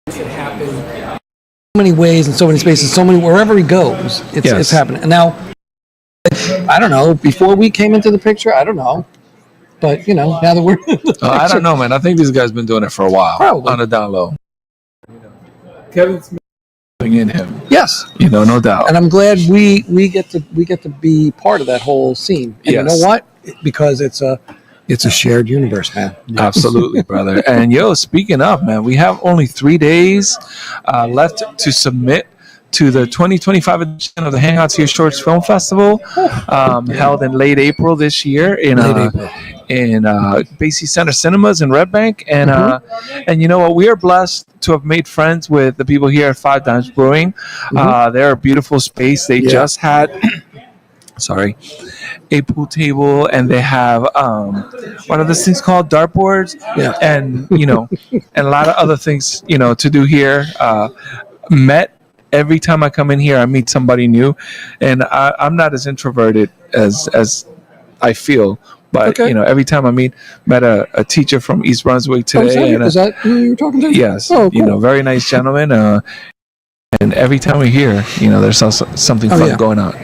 It happened so many ways and so many spaces, so many wherever he goes, it's happening. And now, I don't know. Before we came into the picture, I don't know. But now that we're in the picture, I don't know, man. I think these guys been doing it for a while. Probably. On the down low. Kevin Smith in him. Yes. No doubt. And I'm glad we get to be part of that whole scene. And you know what? Because it's a shared universe, man. Absolutely, brother. And speaking of, man, we have only 3 days left to submit to the 2025 edition of the Hangouts Here Shorts Film Festival, held in late April this year in Basie Center Cinemas in Red Bank. And and you know what? We are blessed to have made friends with the people here at Five Dimes Brewing. They're a beautiful space. They just had a pool table, and they have what are those things called, dartboards, and and a lot of other things to do here. Every time I come in here, I meet somebody new, and I'm not as introverted as I feel. But every time I met a teacher from East Brunswick today. Is that who you were talking to? Yes. Oh, cool. Very nice gentleman. And every time we're here, there's something fun going on.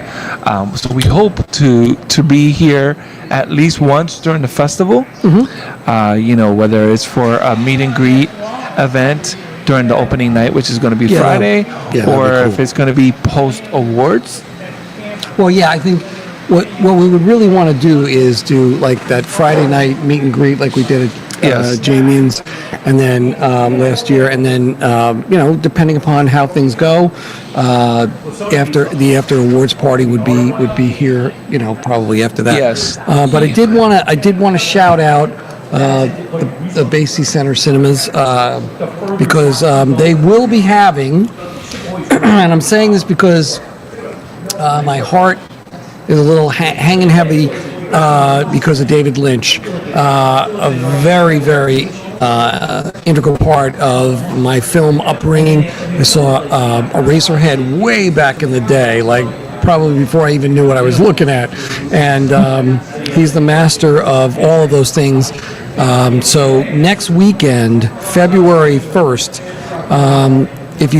So we hope to be here at least once during the festival. Whether it's for a meet and greet event during the opening night, which is going to be Friday, or if it's going to be post awards. Well, I think what we would really want to do is do like that Friday night meet and greet, like we did at Jamie's, and then last year, and then depending upon how things go, after awards party would be here, probably after that. Yes. But I did want to shout out the Basie Center Cinemas because they will be having, and I'm saying this because my heart is a little hanging heavy because of David Lynch, a very, very integral part of my film upbringing. I saw Eraserhead way back in the day, like probably before I even knew what I was looking at, and he's the master of all of those things. So next weekend, February 1st, if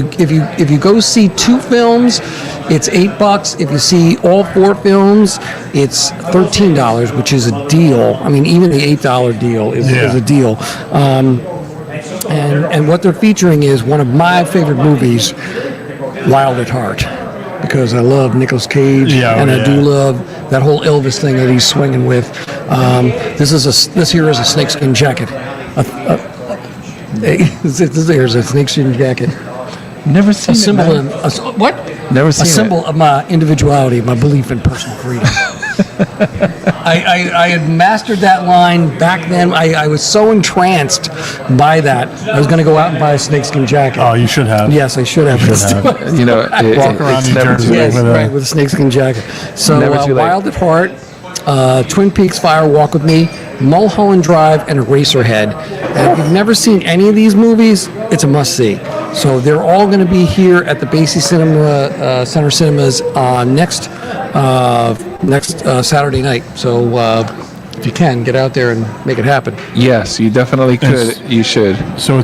you go see 2 films, it's $8. If you see all 4 films, it's $13, which is a deal. I mean, even the $8 deal is a deal. And what they're featuring is one of my favorite movies, Wild at Heart, because I love Nicolas Cage, I do love that whole Elvis thing that he's swinging with. This here is a snakeskin jacket. This here is a snakeskin jacket. Never seen a symbol it. What? Never seen a symbol of my individuality, my belief in personal freedom. I had mastered that line back then. I was so entranced by that. I was going to go out and buy a snakeskin jacket. Oh, you should have. Yes, I should have. Walk around New Jersey with a snakeskin jacket. So Wild at Heart, Twin Peaks Fire Walk with Me, Mulholland Drive, and Eraserhead. And if you've never seen any of these movies, it's a must-see. So they're all going to be here at the Basie Center Cinemas next Saturday night. So if you can, get out there and make it happen. Yes, you definitely could. You should. So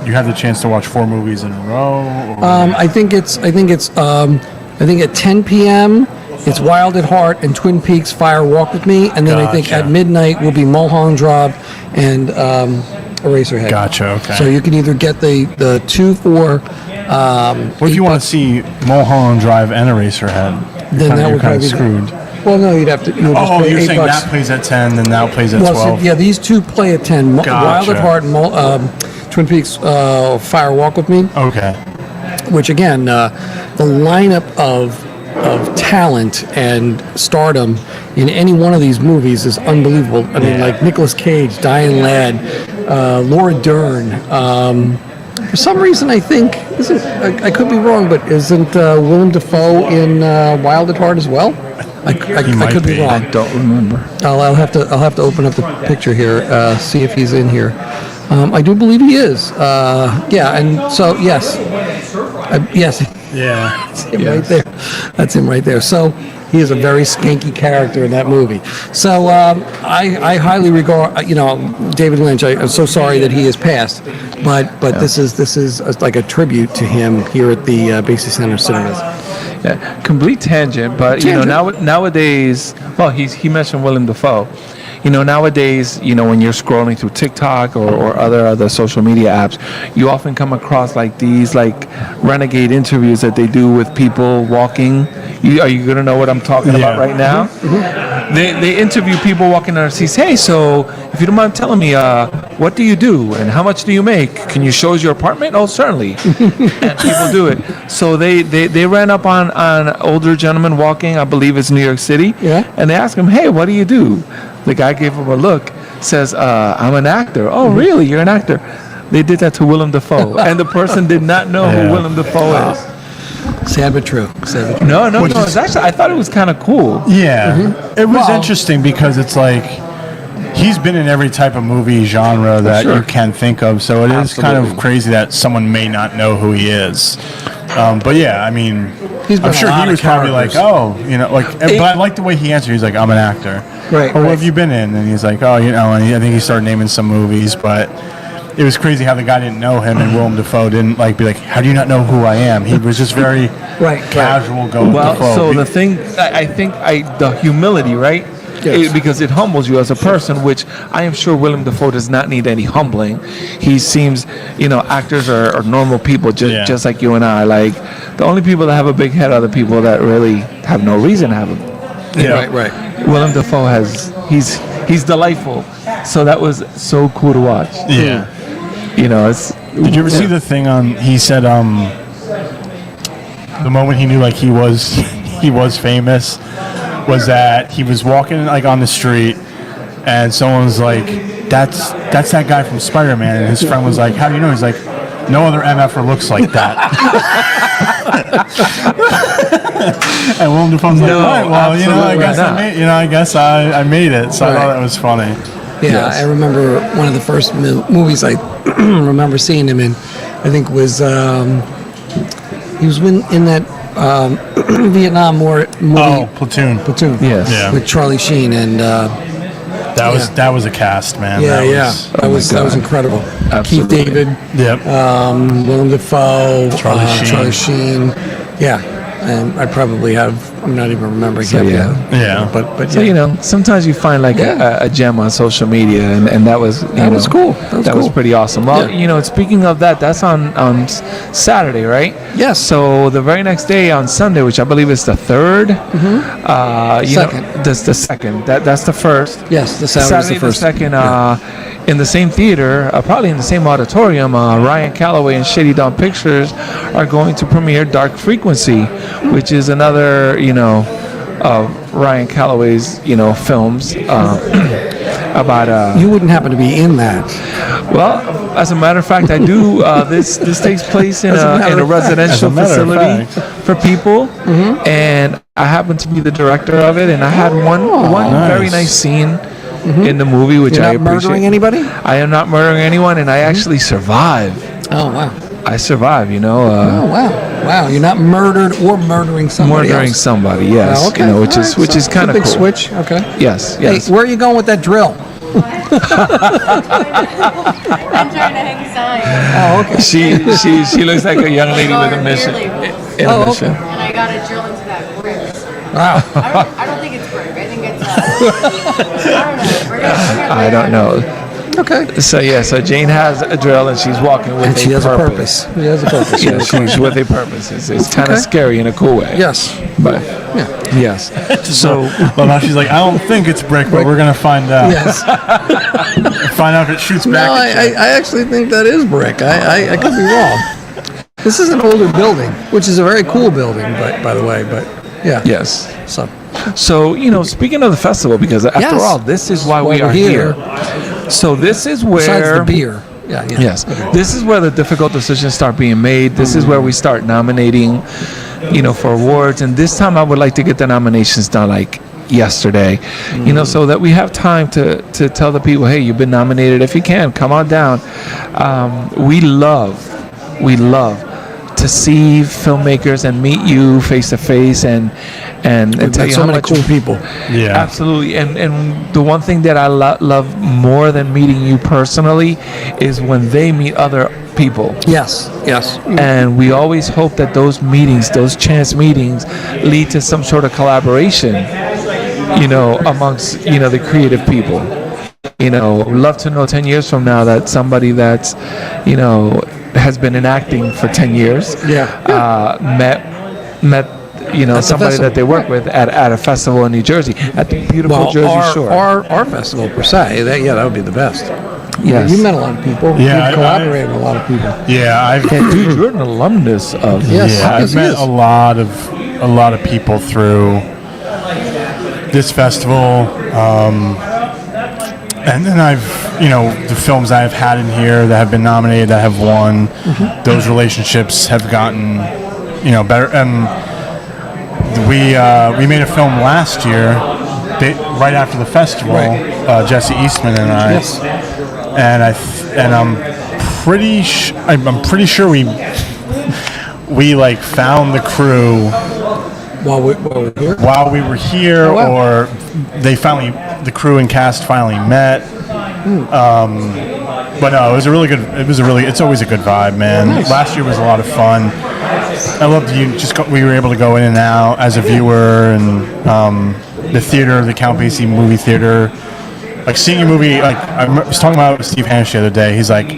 you have the chance to watch 4 movies in a row? I think at 10 p.m. it's Wild at Heart and Twin Peaks Fire Walk with Me, and then I think at midnight will be Mulholland Drive and Eraserhead. Gotcha. Okay. So you can either get the 2 for. What if you want to see Mulholland Drive and Eraserhead? Then that would kind probably of screwed. Well, no, you'd have to. You're saying that plays at 10, then that plays at 12. So, these 2 play at 10. Gotcha. Wild at Heart and Twin Peaks Fire Walk with Me. Okay. Which again, the lineup of talent and stardom in any one of these movies is unbelievable. I mean, like Nicolas Cage, Diane Ladd, Laura Dern. For some reason, I think I could be wrong, but isn't Willem Dafoe in Wild at Heart as well? I could be wrong. I don't remember. I'll have to open up the picture here, see if he's in here. I do believe he is. And so yes. Yes. Yeah. That's him right there. That's him right there. So he is a very skanky character in that movie. So I highly regard, David Lynch. I'm so sorry that he has passed, but this is like a tribute to him here at the Basie Center Cinemas. Yeah, complete tangent, but nowadays, well, he mentioned Willem Dafoe. Nowadays, when you're scrolling through TikTok or other social media apps, you often come across like these renegade interviews that they do with people walking. Are you gonna know what I'm talking about right now? Mm-hmm. They interview people walking on the streets. Hey, so if you don't mind telling me, what do you do and how much do you make? Can you show us your apartment? Oh, certainly. And people do it. So they ran up on older gentleman walking. I believe it's New York City. Yeah. And they asked him, hey, what do you do? The guy gave him a look, says, I'm an actor. Oh, really? You're an actor? They did that to Willem Dafoe. And the person did not know who Willem Dafoe is. Sad but true. No. It's actually, I thought it was kind of cool. Yeah. Mm-hmm. It was interesting because it's like he's been in every type of movie genre that you can think of. So it is kind of crazy that someone may not know who he is. But yeah, I mean, I'm sure he was probably like, but I like the way he answered. He's like, I'm an actor. Right. Or what have you been in? And he's like, and I think he started naming some movies, but it was crazy how the guy didn't know him and Willem Dafoe didn't be like, how do you not know who I am? He was just very casual going with Dafoe. So the thing, I think the humility, right? Yes. Because it humbles you as a person, which I am sure Willem Dafoe does not need any humbling. He seems, actors are normal people, just like you and I. Like, the only people that have a big head are the people that really have no reason to have them. Yeah. Right. Willem Dafoe he's delightful. So that was so cool to watch. Yeah. Did you ever see the thing he said, the moment he knew he was famous was that he was walking on the street and someone was like, that's that guy from Spider-Man, and his friend was like, how do you know? He's like, no other MFer looks like that. And Willem Dafoe's like, all right, well, I guess I made it. So I thought that was funny. Yeah, I remember one of the first movies I remember seeing him in. I think was he was in that Vietnam War movie. Oh, Platoon. Yes. Yeah. With Charlie Sheen and that was a cast, man. That was incredible. Absolutely. Keith David. Yep. Willem Dafoe. Charlie Sheen. Yeah. And I probably I'm not even remembering him. Yeah. But so sometimes you find a gem on social media, and that was was cool. That was pretty awesome. Well, speaking of that, that's on Saturday, right? Yes. So the very next day on Sunday, which I believe is the 3rd. Second. That's the second. That's the first. Yes, the Saturday's the first. Second. In the same theater, probably in the same auditorium, Ryan Calloway and Shady Dawn Pictures are going to premiere Dark Frequency, which is another, Ryan Calloway's, films about. You wouldn't happen to be in that. Well, as a matter of fact, I do. This takes place in a residential facility for people, and I happen to be the director of it, and I had one very nice scene. In the movie, which I appreciate. You're not murdering anybody? I am not murdering anyone, and I actually survive. Oh, wow. I survive, oh, wow. Wow, you're not murdered or murdering somebody Murdering else. somebody, yes. Oh, okay. Which is kind of cool. Big switch, okay. Yes. Hey, where are you going with that drill? I'm trying to hang signs. Oh, okay. She looks like a young lady with a mission. Okay. And I got to drill into that brick. Wow. I don't think it's brick. I think it's. I don't know. Okay. So Jane has a drill and she's walking with She has a purpose. She has a purpose. Yeah, she's with a purpose. It's kind of scary in a cool way. Yes. But yes. So now she's like, I don't think it's brick, but we're gonna find out. Yes. Find out if it shoots No, back. I actually think that is brick. I could be wrong. This is an older building, which is a very cool building, by the way. But yeah. yes. So speaking of the festival, because after all, this is why we are here. So this is where. Besides the beer. Yeah. Yes. This is where the difficult decisions start being made. This is where we start nominating, for awards. And this time I would like to get the nominations done yesterday, so that we have time to tell the people, hey, you've been nominated. If you can, come on down. We love to see filmmakers and meet you face to face and tell you so how many much cool people. Yeah. Absolutely. And the one thing that I love more than meeting you personally is when they meet other people. Yes. And we always hope that those meetings, those chance meetings, lead to some sort of collaboration, amongst, the creative people. Love to know 10 years from now that somebody that's, has been in acting for 10 years, met somebody that they work with at a festival in New Jersey, at the beautiful Jersey Shore. Our festival per se, that would be the best. Yes. You met a lot of people. Yeah, You've collaborated with a lot of people. Yeah, Dude, you're an alumnus of. Yes. I've met a lot of people through this festival, and then the films I've had in here that have been nominated, that have won. Those relationships have gotten, better. And we made a film last year, right after the festival. Jesse Eastman and I. Yes. And I'm pretty sure we like found the crew While we were here. while we were here, Oh, wow. or the crew and cast finally met. But no, it's always a good vibe, man. Nice. Last year was a lot of fun. I loved we were able to go in and out as a viewer, and the theater, the Count Basie movie theater. Like seeing a movie, like I was talking about it with Steve Hansch the other day. He's like,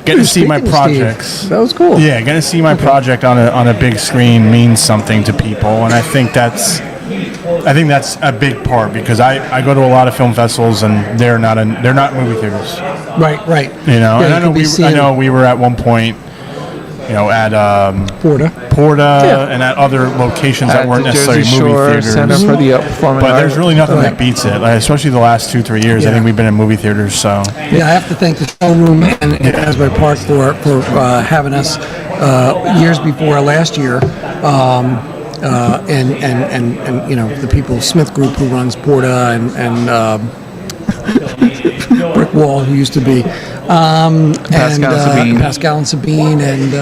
getting to see my Speaking of projects. Steve, that was cool. Yeah, getting to see my project on a big screen means something to people, and I think that's a big part, because I go to a lot of film festivals and they're not movie theaters. Right. And I know we we were at one point, at Porta and at other locations that At weren't the necessarily Jersey movie Shore theaters. Center for the Performing But there's Arts. really nothing that beats it, like, especially the last 2-3 years. I Yeah. think we've been in movie theaters, so. Yeah, I have to thank the showroom and Asbury Park for having us years before last year, and the people, Smith Group, who runs Porta, and Brick Wall, who used to be Pascal and Sabine, and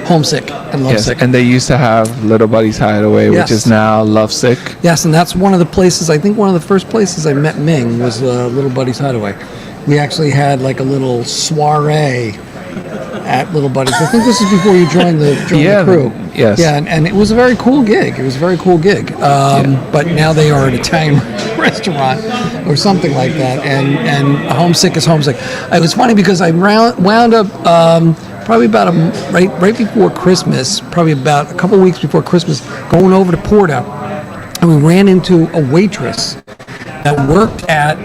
Homesick and Yes, Lovesick. and they used to have Little Buddy's Hideaway, Yes. which is now Lovesick. Yes, and that's one of the places, I think one of the first places I met Ming was Little Buddy's Hideaway. We actually had like a little soiree at Little Buddy's. I think this is before you joined the crew. Yes. Yeah, and it was a very cool gig. But now they are an Italian restaurant or something like that. And Homesick is Homesick. It was funny because I wound up probably about right before Christmas, probably about a couple weeks before Christmas, going over to Porta, and we ran into a waitress that worked at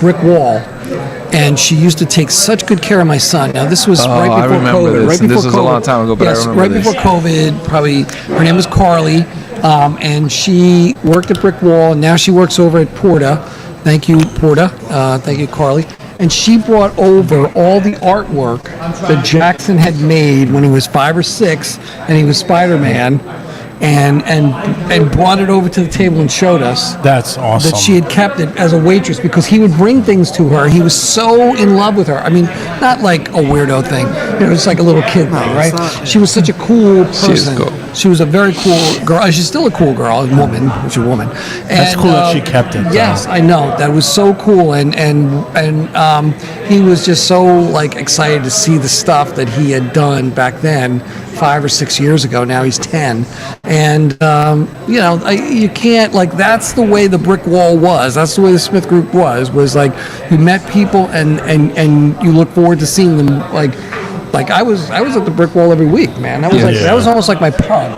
Brick Wall. And she used to take such good care of my son. Now, this was right before I remember COVID. this, Right and before this was COVID. a long time ago, but I remember right this. before COVID. Probably her name was Carly, and she worked at Brick Wall. And now she works over at Porta. Thank you, Porta. Thank you, Carly. And she brought over all the artwork that Jackson had made when he was 5 or 6, and he was Spider-Man. And brought it over to the table and showed us That's awesome. that she had kept it as a waitress, because he would bring things to her. He was so in love with her. I mean, not like a weirdo thing. It's like a little kid thing, right? She was such a cool person. cool. She was a very cool girl. She's still a cool girl, a woman. She's a woman. That's cool that she kept it, though. Yes, I know. That was so cool, and he was just so like excited to see the stuff that he had done back then, 5 or 6 years ago. Now he's 10, and you can't, like, that's the way the Brick Wall was. That's the way the Smith Group was like you met people and you look forward to seeing them. Like I was at the Brick Wall every week, man. That was that was almost like my pub,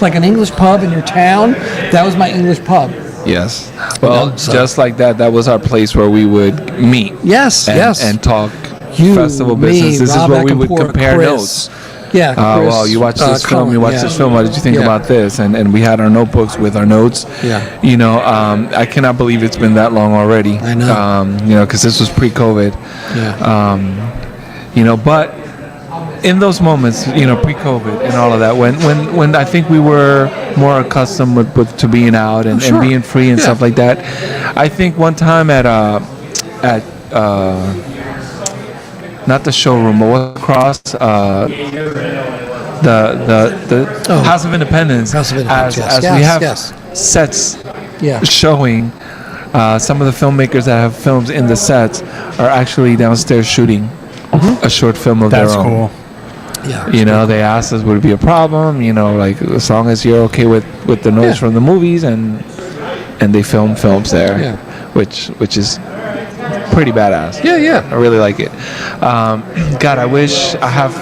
like an English pub in your town. That was my English pub. Yes. Well, So- just like that, that was our place where we would meet. Yes, And talk You, festival me, business. This is Rob where we would Akinpora, compare Chris. notes. Yeah. Chris, Well, you watched this film. Cohen, You watched yeah. this film. What did you think Yeah. about this? And we had our notebooks with our notes. Yeah. I cannot believe it's been that long already. I know. Because this was pre-COVID. Yeah. But in those moments, pre-COVID and all of that, when I think we were more accustomed to being out and being free and stuff like that, not the showroom, but what's across the House of Independence. House of Independence, As yes. we have Yes. sets Yeah. showing. Some of the filmmakers that have films in the sets are actually downstairs shooting a short film of That's their own. cool. Yeah. You know, they asked us, would it be a problem? You know, like as long as you're okay with the noise Yeah. from the movies, and they film films there, Yeah. which is pretty badass. Yeah, yeah. I really like it. God, I wish I have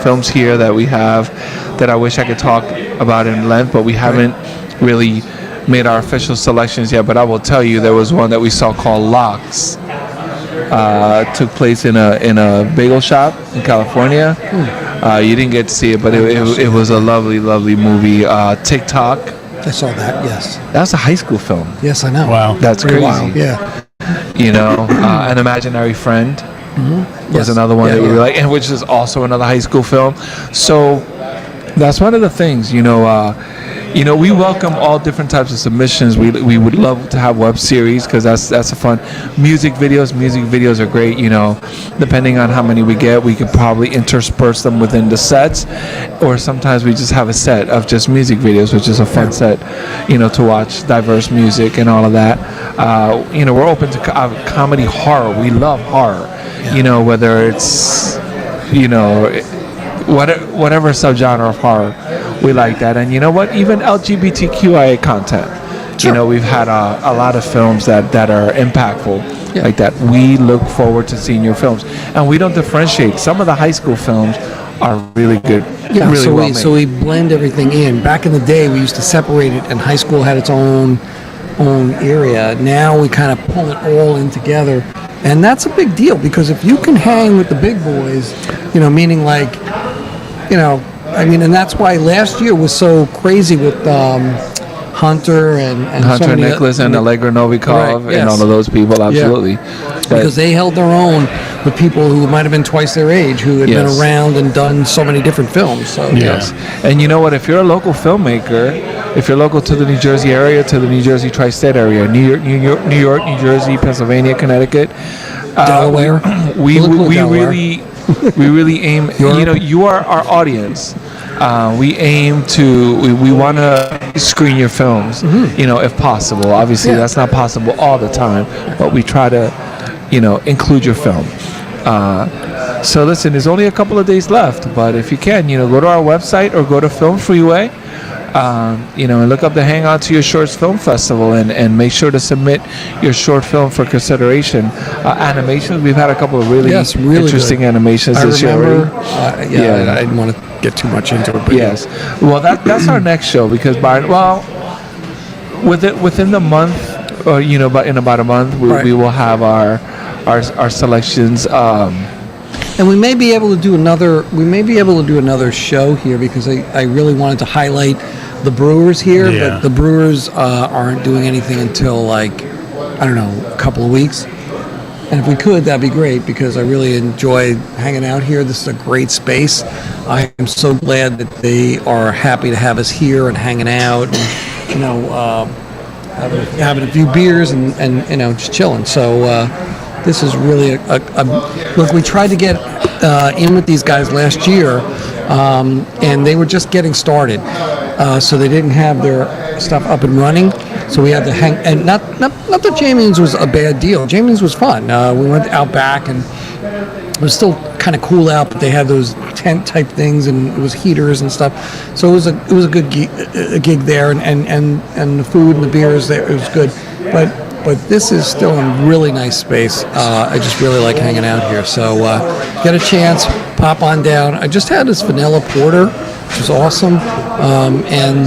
films here that we have that I wish I could talk about in length, but we haven't really made our official selections yet. But I will tell you, there was one that we saw called Locks. Took place in a bagel shop in California. You didn't get to see it, but it was a lovely, lovely movie. TikTok. I saw that. Yes. That was a high school film. Yes, I know. Wow. That's Pretty crazy. wild. Yeah. An Imaginary Friend was Yes. another one Yeah, that we yeah. were like, and which is also another high school film. So that's one of the things, we welcome all different types of submissions. We would love to have web series because that's a fun. Music videos are great. Depending on how many we get, we could probably intersperse them within the sets, or sometimes we just have a set of just music videos, which is a fun set, to watch diverse music and all of that. We're open to comedy, horror. We love horror. Whether it's whatever subgenre of horror, we like that. And you know what? Even LGBTQIA content. Sure. We've had a lot of films that are impactful like that. We look forward to seeing your films, and we don't differentiate. Some of the high school films are really good. Yeah, really well made. so we blend everything in. Back in the day, we used to separate it, and high school had its own area. Now we kind of pull it all in together, and that's a big deal because if you can hang with the big boys, meaning like, and that's why last year was so crazy with Hunter and Hunter so many Nicholas and Allegra Novikov Right, yes. and all of those people, absolutely. because they held their own with people who might have been twice their age, who had Yes. been around and done so many different films. So Yes. And you know what? If you're a local filmmaker, if you're local to the New Jersey area, to the New Jersey tri-state area, New York, New Jersey, Pennsylvania, Connecticut, Delaware, we Delaware. really aim. You are our audience. We aim to. We want to screen your films. If possible. Obviously, that's not possible all the time, but we try to, include your film. So listen, there's only a couple of days left, but if you can, go to our website or go to Film Freeway, and look up the Hang On to Your Shorts Film Festival, and make sure to submit your short film for consideration. Animations, we've had a couple of really interesting good. animations I this remember, year. I didn't want to get too much into it, but Yes. Well, that's our next show because within the month, or but in about a month, we will have our selections. And we may be able to do another. We may be able to do another show here because I really wanted to highlight the Brewers here, Yeah. but the Brewers aren't doing anything until a couple of weeks. And if we could, that'd be great because I really enjoy hanging out here. This is a great space. I am so glad that they are happy to have us here and hanging out, and having a few beers and just chilling. So. This is really look. We tried to get in with these guys last year, and they were just getting started, so they didn't have their stuff up and running. So we had to hang. And not that Jamie's was a bad deal. Jamie's was fun. We went out back, and it was still kind of cool out, but they had those tent type things, and it was heaters and stuff. So it was a good gig there, and the food and the beers there, it was good, But this is still a really nice space. I just really like hanging out here. So get a chance, pop on down. I just had this vanilla porter, which is awesome. And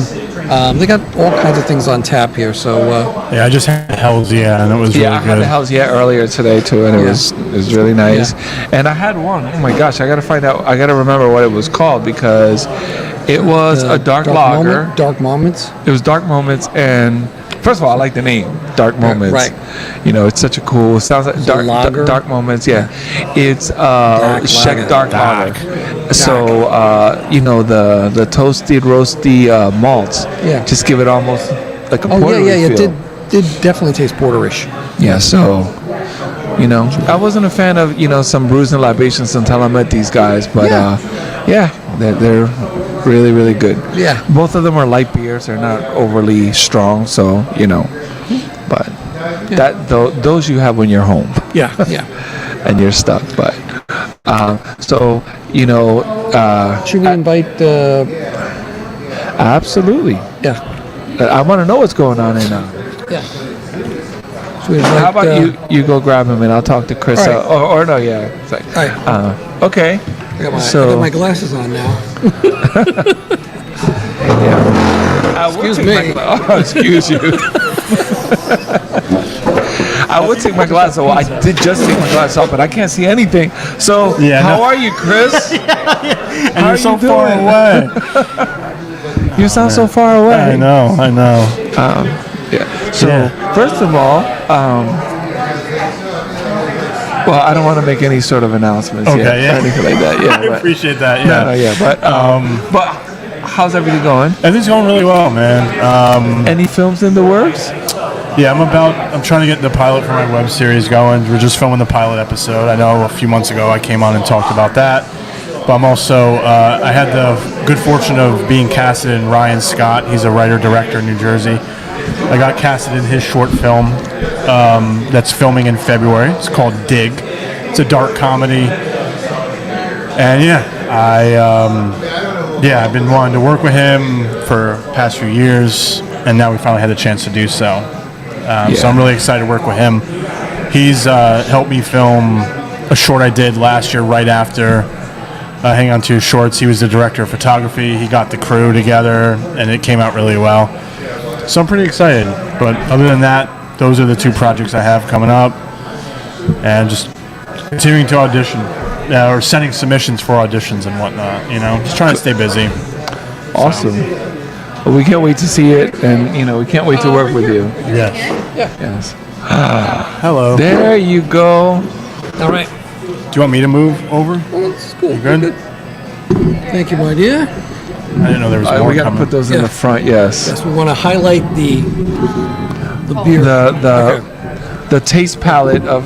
they got all kinds of things on tap here. So I just had Hell's Yeah, and it was really I good. had the Hell's Yeah earlier today too, and it was really nice. And I had one. Oh my gosh, I got to remember what it was called because it was a dark lager. Dark Moments. It was Dark Moments, and first of all, I like the name, Dark Moments. Right. It's such a cool. It sounds like lager? Dark Moments. Yeah. It's Czech lager. dark lager. So the toasted, roasty malts. Yeah. Just give it almost like a Oh porter yeah. feel. It did definitely taste porterish. Yeah. So You know, I wasn't a fan of some brews and libations until I met these guys, but they're really, really good. Yeah. Both of them are light beers. They're not overly strong, so but those you have when you're home. Yeah. And you're stuck, but Should we invite? Absolutely. Yeah. I want to know what's going on in. Yeah. Should we invite, How about you go grab him and I'll talk to Chris. All right. Or no, yeah. It's like, All right. okay. I got my glasses on now. Excuse me. Excuse you. I would take my glasses off. Well, I did just take my glasses off, but I can't see anything. So, how are you, Chris? And you're so far away. You sound so far away. I know. So, first of all, well, I don't want to make any sort of announcements yet or anything like that. Yeah, I appreciate that. Yeah. But how's everything going? Everything's going really well, man. Any films in the works? Yeah, I'm trying to get the pilot for my web series going. We're just filming the pilot episode. I know a few months ago I came on and talked about that. But I'm also, I had the good fortune of being casted in Ryan Scott. He's a writer-director in New Jersey. I got casted in his short film that's filming in February. It's called Dig. It's a dark comedy. And I've been wanting to work with him for the past few years, and now we finally had the chance to do so. So I'm really excited to work with him. He's helped me film a short I did last year right after Hang On to His Shorts. He was the director of photography. He got the crew together, and it came out really well. So I'm pretty excited. But other than that, those are the two projects I have coming up. And just continuing to audition, or sending submissions for auditions and whatnot, just trying to stay busy. Awesome. Well, we can't wait to see it, and we can't wait to work with you. Yes. Yes. Hello. There you go. All right. Do you want me to move over? That's cool. You good? Thank you, my dear. I didn't know there was more We got to coming. put those in the front. Yes. Yes, we want to highlight the beer. The taste palette of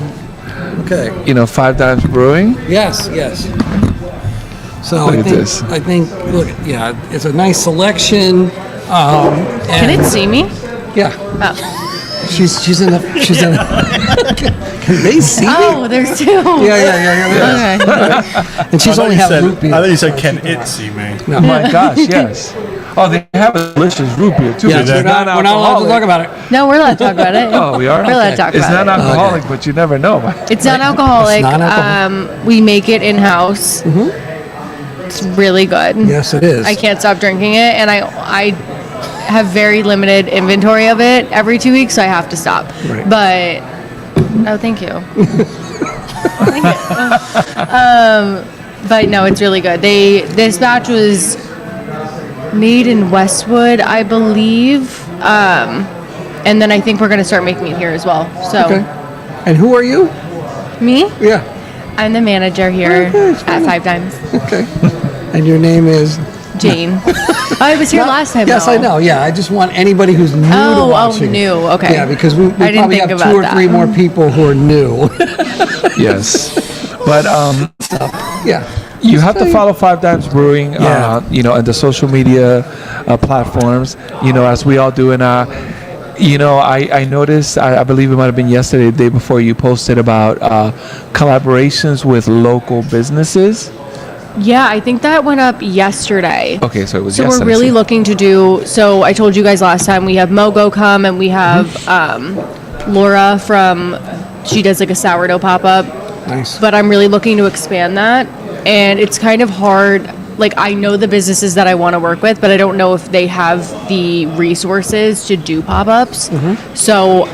Okay. Five Dimes Brewing. Yes. So Look at this. I think. Look, it's a nice selection. Can it see me? Yeah. Oh. She's in the. Can they see me? Oh, there's two. Yeah. Okay. And she's only having root beer. I thought you said, "Can it see me?" No. My gosh, yes. Oh, they have a delicious root beer too. Yeah, It's we're not allowed to talk about it. No, we're allowed to talk about it. Oh, we are? We're allowed to talk It's about not it. alcoholic, but you never know. It's non-alcoholic. It's non-alcoholic. We make it in-house. It's really good. Yes, it is. I can't stop drinking it, and I have very limited inventory of it every 2 weeks, so I have to stop. Right. But thank you. Thank you. But no, it's really good. This batch was made in Westwood, I believe, and then I think we're gonna start making it here as well. So, Okay. And who are you? me, Yeah. I'm the manager here at Five Dimes. Okay. And your name is? Jane. I was here last time. Yes, though. I know. Yeah, I just want anybody who's new to watching. New. Okay. Yeah, because we I didn't probably think have about 2 or that. 3 more people who are new. Yes. But Yeah. you have to follow Five Dimes Brewing, Yeah. and the social media platforms, as we all do. And, I noticed, I believe it might have been yesterday, the day before, you posted about collaborations with local businesses. Yeah, I think that went up yesterday. Okay, so it was So yesterday. we're really looking to do. So I told you guys last time we have Mogo come, and we have Laura from. She does like a sourdough pop up. Nice. But I'm really looking to expand that, and it's kind of hard. Like, I know the businesses that I want to work with, but I don't know if they have the resources to do pop-ups. So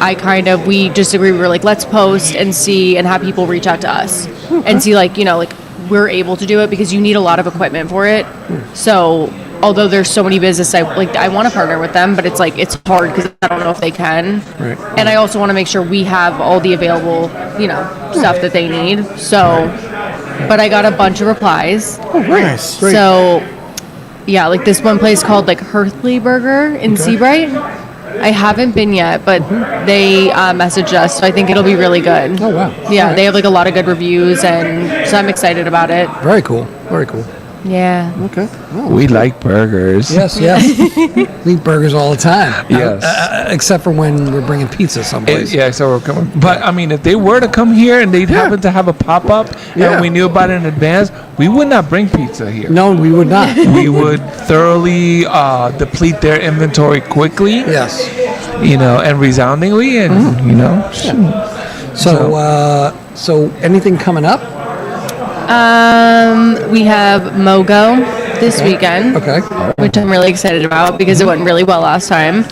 we just agreed. We were like, let's post and see, and have people reach out to us and see, like, we're able to do it, because you need a lot of equipment for it. So although there's so many businesses, I want to partner with them, but it's hard because I don't know if they can. Right. And I also want to make sure we have all the available, stuff that they need. So, but I got a bunch of replies. Nice. Great. So, yeah, like this one place called like Herthley Burger in Seabright. I haven't been yet, but they messaged us, so I think it'll be really good. Oh, wow. Yeah, All right. they have like a lot of good reviews, and so I'm excited about it. Very cool. Very cool. Yeah. Okay. Oh. We like burgers. Yes, yes. We eat burgers all the time. Yes. Except for when we're bringing pizza someplace. Yeah, so we're coming. But I mean, if they were to come here and they'd happen to have a pop up Yeah. and we knew about it in advance, we would not bring pizza here. No, we would not. We would thoroughly deplete their inventory quickly, Yes. and resoundingly, and So anything coming up? We have Mogo this weekend, Okay. which I'm really excited about because it went really well last time.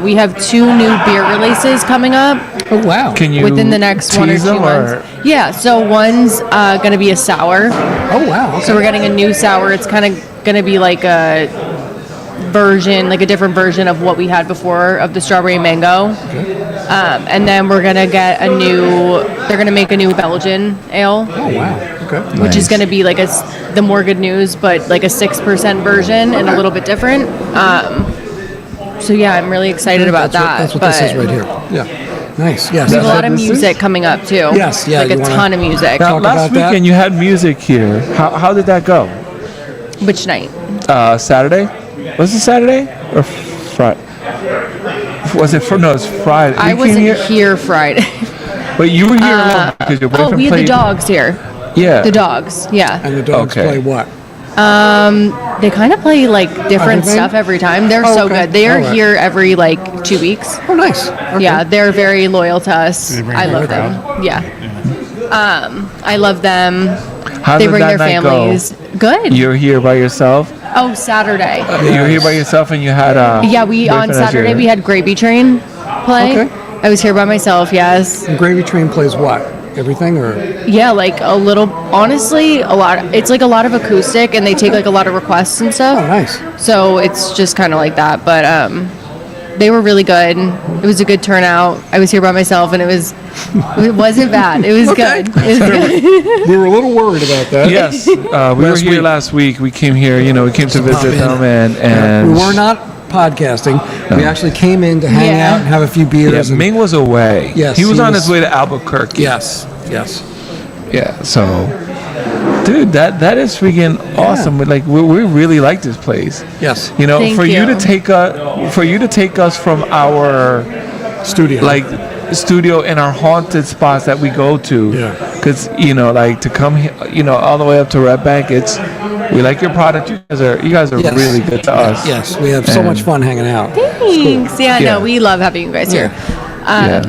We have 2 new beer releases coming up Oh, wow. Can you within the next 1 or tease 2 them, months. or- Yeah, so one's going to be a sour. Oh, wow. Okay. So we're getting a new sour. It's kind of going to be like a version, like a different version of what we had before of the strawberry mango. And then we're going to get they're going to make a new Belgian ale, Oh, wow. Okay. which is Nice. going to be like the more good news, but like a 6% version and a little bit different. So yeah, I'm really excited about that. That's what this is right here. Yeah. Nice. Yes. We have a lot of This is- music coming up too. Yes, yeah, like you a wanna- ton of music. Now, Talk last about that. weekend you had music here. How did that go? Which night? Saturday? Was it Saturday or Friday? Was it no? It's Friday. I We came wasn't here Friday. but you were here alone because your boyfriend We had the played. dogs here. Yeah. The dogs, yeah. And the dogs Okay. play what? They kind of play like different Everything? stuff every time. They're Oh, so okay. good. They are All right. here every like 2 weeks. Oh, nice. Okay. Yeah, they're very loyal to us. They bring I their love them. crowd. Yeah. I love them. How They did bring that their night families. go? Good. You're here by yourself. Oh, Saturday. You were here by yourself, and you had Yeah, we on boyfriend as Saturday your- we had Gravy Train play. Okay. I was here by myself. Yes. And Gravy Train plays what? Everything or? Yeah, like a little. Honestly, a lot. It's like a lot of acoustic, and they take like a lot of requests and Oh, stuff. nice. So it's just kind of like that. But they were really good. It was a good turnout. I was here by myself, and it wasn't bad. It was Okay. good. It was good. We were a little worried about that. Yes, we were Last here week. last week. We came here. We came to visit pop in. them, and We were not podcasting. We actually came in to hang Yeah. out and have a few beers. Yeah, and- Ming was away. Yes, he was he on was- his way to Albuquerque. Yes. Yes. Yeah. So, dude, that is freaking awesome. Like we really like this place. Yes. Thank for you to you. take us from our Studio. studio and our haunted spots that we go to. Yeah. Because to come here, all the way up to Red Bank, we like your product. You guys are Yes. really good to us. Yes. We have so And- much fun hanging out. Thanks. Yeah, Yeah. no, we love having you guys here. Yeah.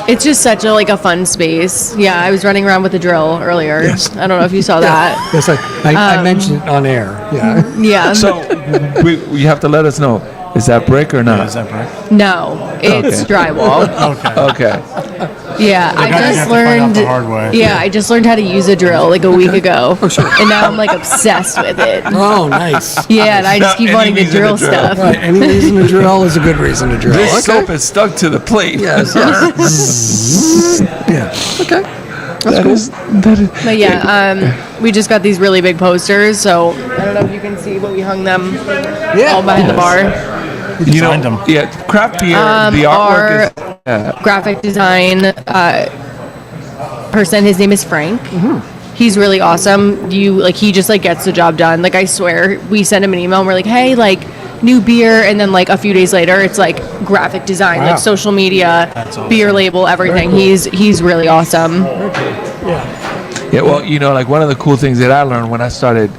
It's just such a fun space. Yeah, I was running around with a drill earlier. Yes. I don't know if you saw that. Yes. I mentioned it on air. Yeah. Yeah. So you have to let us know. Is that brick or not? Is that right? No, it's Okay. drywall. Okay. Okay. Yeah, I guys have just to find out learned. the hard way. Yeah, I just learned how to use a drill like a week ago, Oh, sure. and now I'm like obsessed with it. Oh, nice. Yeah, and I just keep Any wanting to reason to drill drill. stuff. Right. Any reason to drill is a good reason to drill. This Okay. soap is stuck to the plate. Yes. Yes. Yeah. Okay. That is. But yeah, we just got these really big posters, so I don't know if you can see, but we hung them Yeah. all behind the bar. Designed them. Yeah, craft beer. The artwork is. Graphic design person. His name is Frank. He's really awesome. He just gets the job done. I swear, we send him an email and we're like, hey, new beer, and then a few days later, it's graphic design, Wow. social media, awesome. beer label, everything. Very He's really awesome. Yeah, well, one of the cool things that I learned when I started,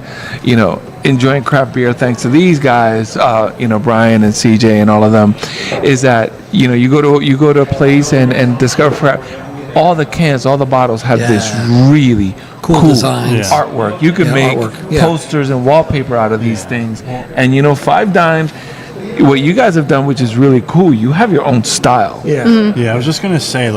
enjoying craft beer, thanks to these guys, Brian and CJ and all of them, is that you go to a place and discover craft. All the cans, all the bottles have this really Cool designs. Yeah. artwork. You can Yeah, make artwork. Yeah. posters and wallpaper out of these things. And 5 Dimes, what you guys have done, which is really cool, you have your own style. Yeah. Yeah, I was just gonna say,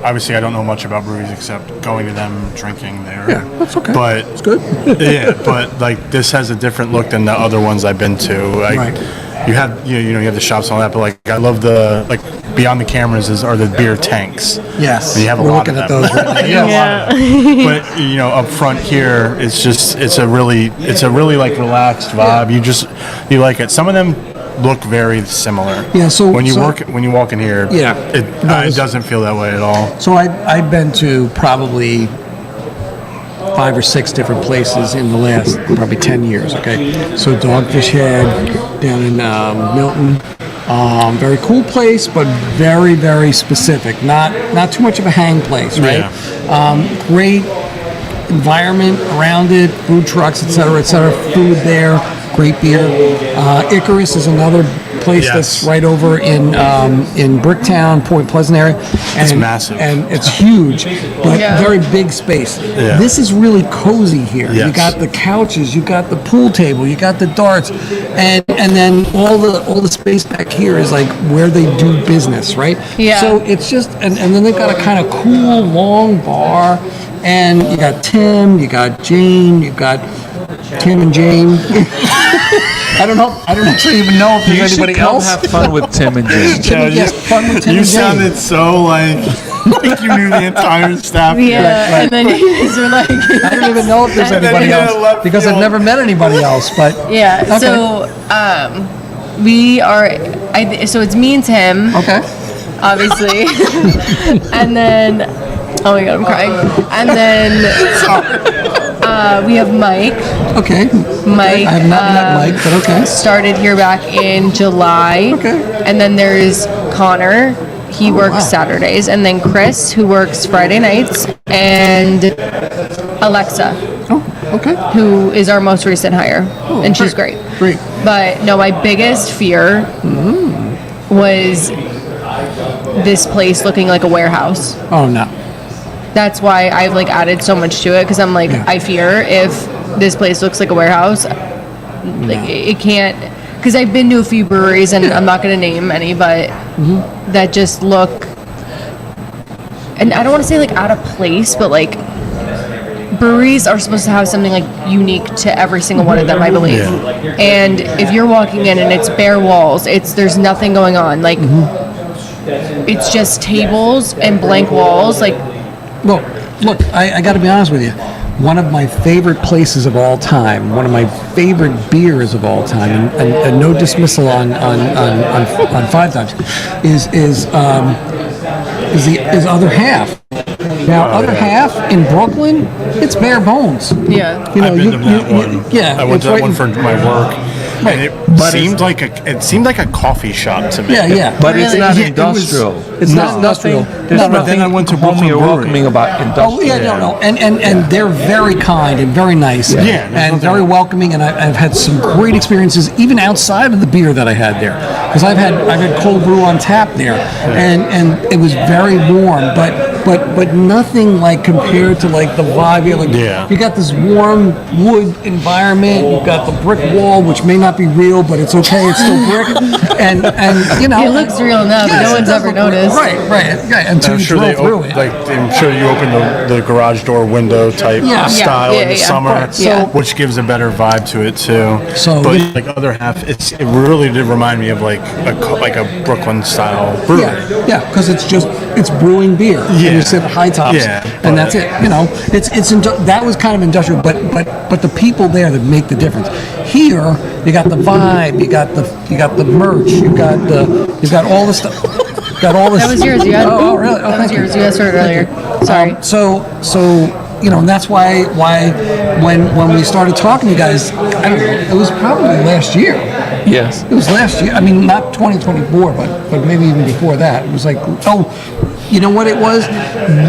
obviously I don't know much about breweries except going to them, drinking there. Yeah. That's okay. But It's good. yeah, but this has a different look than the other ones I've been to. Right. You have you have the shops and all that, but I love the beyond the cameras are the beer tanks. Yes. You have a We're lot looking of at them. those right now. You have a lot of them. But up front here, it's a really relaxed vibe. You like it. Some of them look very similar. Yeah, so when you walk in here, it doesn't feel that way at all. So I've been to probably 5 or 6 different places in the last probably 10 years. Okay, so Dogfish Head down in Milton, very cool place, but very, very specific. Not too much of a hang place, right? Yeah. Great environment around it, food trucks, et cetera, food there, great beer. Icarus is another place that's right over in Bricktown, Point Pleasant area. And, it's massive. And it's huge, but very big space. Yeah. This is really cozy here. Yes. You got the couches, you got the pool table, you got the darts, and then all the space back here is like where they do business, right? Yeah. So it's just, and then they've got a kind of cool, long bar, and you got Tim, you got Jane, you got Tim and Jane. I don't actually even know if there's anybody else. Have fun with Tim and Jane. Fun with Tim You and Jane. sounded so like you knew the entire staff. Yeah, and then you guys were like, I don't even know if there's anybody else because I've never met anybody else. But yeah. Okay. So we are. So it's me and Tim. Okay. Obviously, and then oh my god, I'm crying. And then we have Mike. Okay. Mike. I have not met Mike, but okay. Started here back in July. Okay. And then there's Connor. He works Saturdays, and then Chris, who works Friday nights, and Alexa. Oh, okay. Who is our most recent hire, and she's great. Great. But no, my biggest fear was this place looking like a warehouse. Oh no. That's why I've like added so much to it, because I'm like, I fear if this place looks like a warehouse, like it can't. Because I've been to a few breweries, and I'm not going to name any, but that just look, and I don't want to say like out of place, but like breweries are supposed to have something like unique to every single one of them, I believe. Yeah. And if you're walking in and it's bare walls, there's nothing going on, like it's just tables and blank walls, like. Well, look, I got to be honest with you. One of my favorite places of all time, one of my favorite beers of all time, and no dismissal on Five Times, is Other Half. Now, Other Half in Brooklyn, it's bare bones. Yeah. You know, I've been to that one. Yeah, I went it's to that right one in- for my work. Right. And But it seemed like a coffee shop to me. Yeah. But it's Really? not Yeah, industrial. it's not industrial. There's No, but nothing then I went to homey Brooklyn or Brewery. welcoming about industrial. Oh yeah, no, and they're very kind and very nice, Yeah, there's and nothing very wrong. welcoming. And I've had some great experiences even outside of the beer that I had there, because I've had cold brew on tap there, and it was very warm, but nothing like compared to like the vibe. You got this warm wood environment. You've got the brick wall, which may not be real, but it's okay. It's still brick, and you know It looks real enough. Yes, No it one's does ever look real. noticed. Right. Until I'm you sure drove through it. I'm sure you open the garage door window type Yeah. style in the Yeah. summer, Right, so- which gives a better vibe to it too. So- but like Other Half, it really did remind me of like a Brooklyn style brewery. Yeah, because it's brewing beer. Yeah. And you sit at high tops, Yeah, and but- that's it. You know, that was kind of industrial, but the people there that make the difference. Here, you got the vibe, you got the merch, you got all the stuff. Got all this. That was yours. You had. Oh, really? Oh, that was thank yours. you. You guys started earlier. Sorry. So you know, and that's why when we started talking to you guys, I don't know, it was probably last year. Yes. It was last year. I mean, not 2024, but maybe even before that. It was like, oh, you know what it was?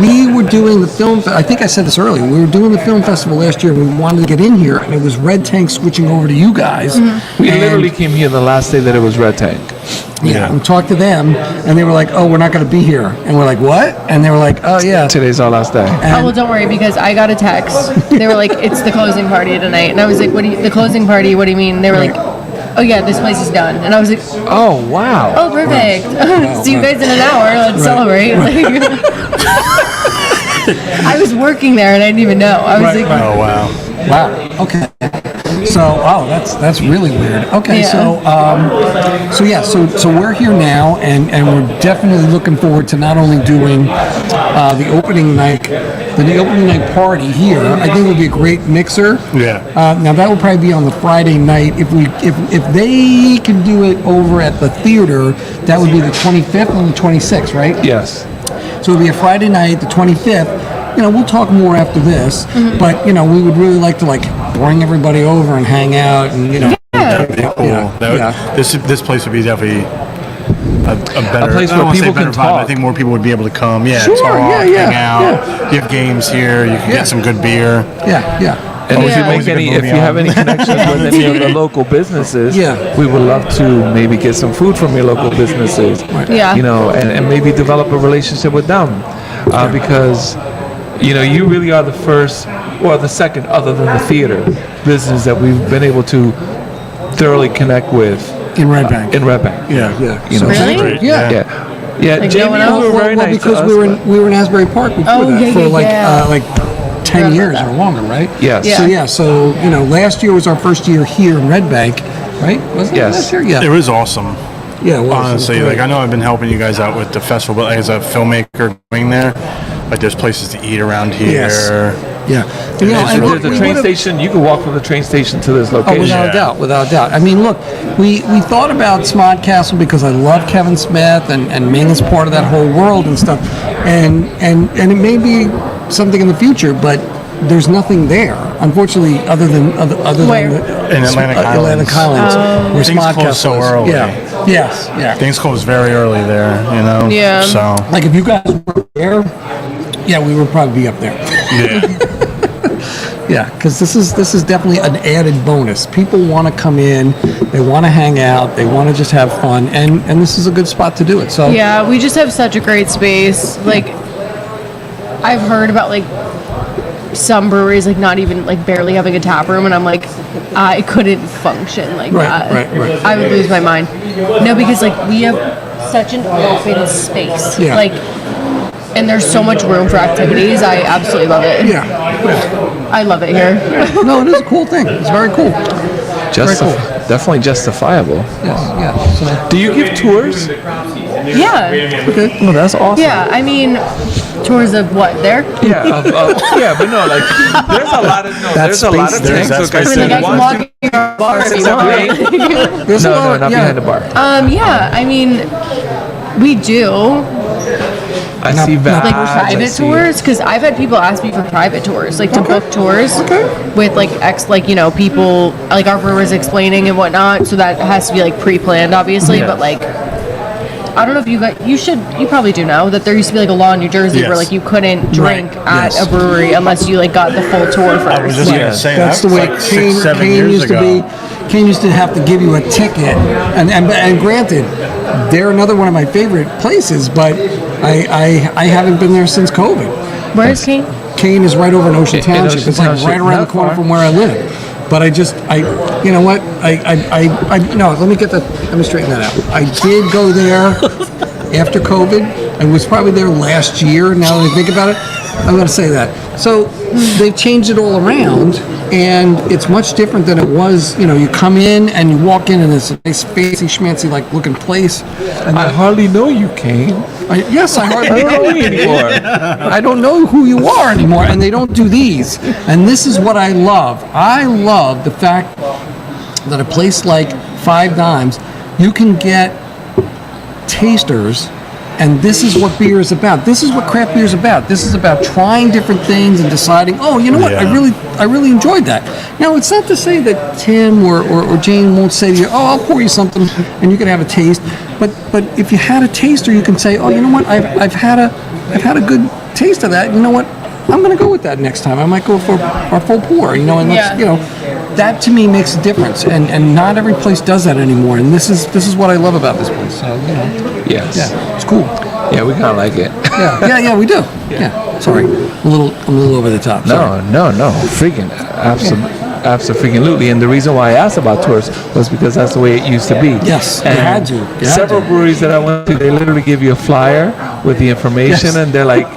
We were doing the film. I think I said this earlier. We were doing the film festival last year. We wanted to get in here, and it was Red Tank switching over to you guys. We And- literally came here the last day that it was Red Tank. Yeah, and talked to them, and they were like, "Oh, we're not going to be here," and we're like, "What?" And they were like, "Oh, yeah." Today's our last day. Oh, well, don't worry, because I got a text. They were like, "It's the closing party tonight," and I was like, "What do you? The closing party? What do you mean?" They were like, "Oh yeah, this place is done," and I was like, Oh, wow. "Oh, perfect. See you guys in an hour. Let's celebrate." Like, I was working there and I didn't even know. I was like, Oh wow. Wow. Okay. So, that's really weird. Okay, Yeah. so we're here now, and we're definitely looking forward to not only doing the opening night party here. I think it would be a great mixer. Yeah. Now that will probably be on the Friday night. If they can do it over at the theater, that would be the 25th and the 26th, right? Yes. So it'll be a Friday night, the 25th. We'll talk more after this, but we would really like to bring everybody over and hang out, and That would be cool. This place would be definitely a better place where people can talk. I think more people would be able to come. Yeah, Sure, talk, yeah, hang out. You have games here. You can get some good beer. Yeah. And if you have any connections with any of the local businesses, we would love to maybe get some food from your local businesses. Yeah. And maybe develop a relationship with them, because you really are the first or the second, other than the theater business, that we've been able to thoroughly connect with In Red Bank. Yeah. Really? Yeah. Like Jamie, no one else? you were very nice because to us, we were in Asbury Park before that for like 10 years or longer, right? Yes. Yeah. So last year was our first year here in Red Bank, right? Wasn't it Yes. last year? Yeah. It was awesome. Yeah, it was. Honestly, It was great. I know I've been helping you guys out with the festival, but as a filmmaker going there, there's places to eat around here. Yes. Yeah. There's a train station. You can walk from the train station to this location. Without a doubt. I mean, look, we thought about Smodcastle because I love Kevin Smith and Ming is part of that whole world and stuff, and it may be something in the future, but there's nothing there, unfortunately, other than Where? In Atlantic Atlantic Highlands, where Things close Smodcastle so is. early. Yeah. Things close very early there, Yeah. So Like if you guys were there, we would probably be up there. yeah. Yeah, because this is definitely an added bonus. People want to come in, they want to hang out, they want to just have fun, and this is a good spot to do it. So Yeah, we just have such a great space. Like, I've heard about some breweries not even barely having a tap room, and I'm like, I couldn't function like that. Right. I would lose my mind. No, because we have such an open space. Yeah. And there's so much room for activities. I absolutely love it. yeah. I love it here. No, it is a cool thing. It's very cool. Definitely justifiable. Yes. So, Do you give tours? Yeah. okay. Oh, that's awesome. Yeah. I mean, tours of what? There? Yeah, but no, there's a lot of there's a lot of There's tanks. that So space guys, there. I can walk in your bar if you want. There's a no, lot- not yeah. behind the bar. Yeah. I mean, we do. I see vibes. I Private see- tours, because I've had people ask me for private tours, to book tours with people, our brewers explaining and whatnot. So that has to be pre-planned, obviously. Yeah. But I don't know if you probably do know that there used to be a law in New Jersey Yes. where you couldn't drink at Yes. a brewery unless you got the full tour first. I was just gonna say That's the way Kane 6-7 years used ago. to be. Kane used to have to give you a ticket, and granted, they're another one of my favorite places, but I haven't been there since COVID. Where's Kane? Kane is right over in Ocean Township. Ocean It's Township, right around not the corner far. from where I live. But you know what? No, let me straighten that out. I did go there after COVID. I was probably there last year. Now that I think about it, I'm going to say that. So they've changed it all around, and it's much different than it was. You come in and you walk in, and it's a nice, fancy, schmancy, looking place. And I hardly know you, Kane. yes, I hardly I don't know you anymore. I don't know who you are anymore, and they don't do these. And this is what I love. I love the fact that a place like Five Dimes, you can get tasters, and this is what beer is about. This is what craft beer is about. This is about trying different things and deciding, oh, you know what, Yeah. I really enjoyed that. Now, it's not to say that Tim or Jane won't say to you, oh, I'll pour you something and you can have a taste. But if you had a taster, you can say, oh, you know what, I've had a good taste of that. You know what, I'm going to go with that next time. I might go for our full pour. And that to me makes a difference. And not every place does that anymore. And this is what I love about this place. So Yes. yeah, it's cool. Yeah, we kind of like it. Yeah, we do. Yeah. Sorry, I'm a little over the top. Sorry. No. Freaking, absolutely. And the reason why I asked about tours was because that's the way it used to be. Yes, and you had to. You had several to. breweries that I went to, they literally give you a flyer with the information, Yes. and they're like,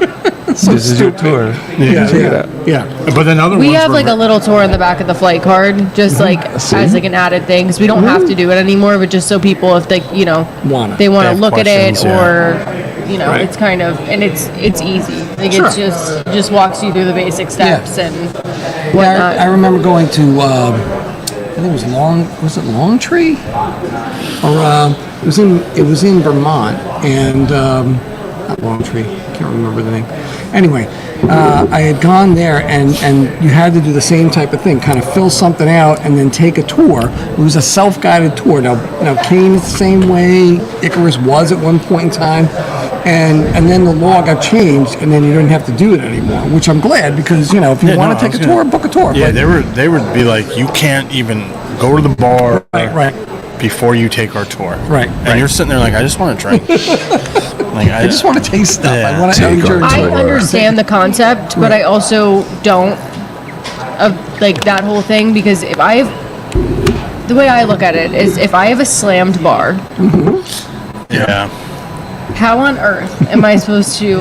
So this is your stupid. tour. Yeah. Check it out. Yeah. But then other We ones have were like a little tour in the back of the flight card, just like as like an added thing, because we don't have to do it anymore, but just so people, if they, they want They to have look at it, questions, or it's kind of, and it's easy. Like Sure. it's just walks you through the basic steps and Yeah, whatnot. I remember going to, I think it was Longtree? Or it was in Vermont, and not Longtree, I can't remember the name. Anyway, I had gone there, and you had to do the same type of thing, kind of fill something out and then take a tour. It was a self-guided tour. Now Kane is the same way, Icarus was at one point in time, and then the law got changed, and then you didn't have to do it anymore, which I'm glad, because, if you want to take a tour, book a tour. Yeah, But- they would be like, you can't even go to the bar Right. before you take our tour. Right, And right. you're sitting there like, I just want to drink. Like I just want to taste stuff. Yeah. I want to Take enjoy our I tour. understand the concept, but I also don't of like that whole thing, because the way I look at it is, if I have a slammed bar, Yeah. how on earth am I supposed to